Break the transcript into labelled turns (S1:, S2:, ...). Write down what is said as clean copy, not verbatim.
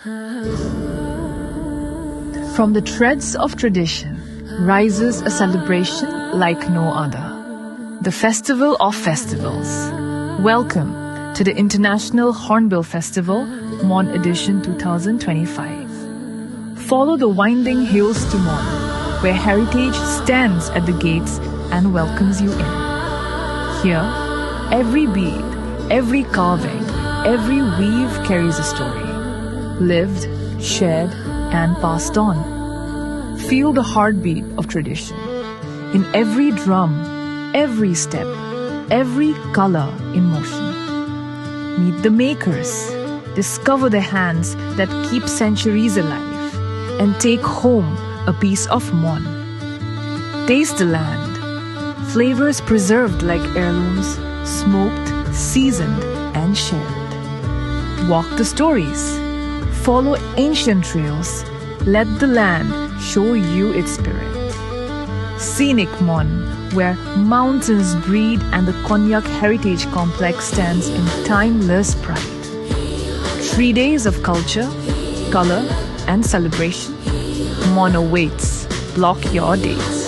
S1: From the threads of tradition rises a celebration like no other. The Festival of Festivals. Welcome to the International Hornbill Festival, Mon Edition 2025. Follow the winding hills to Mon, where heritage stands at the gates and welcomes you in. Here, every bead, every carving, every weave carries a story. Lived, shared, and passed on. Feel the heartbeat of tradition. In every drum, every step, every color in motion. Meet the makers. Discover the hands that keep centuries alive. And take home a piece of Mon. Taste the land. Flavors preserved like heirlooms, smoked, seasoned, and shared. Walk the stories. Follow ancient trails. Let the land show you its spirit. Scenic Mon, where mountains breathe and the Konyak Heritage Complex stands in timeless pride. 3 days of culture, color, and celebration. Mon awaits. Block your days.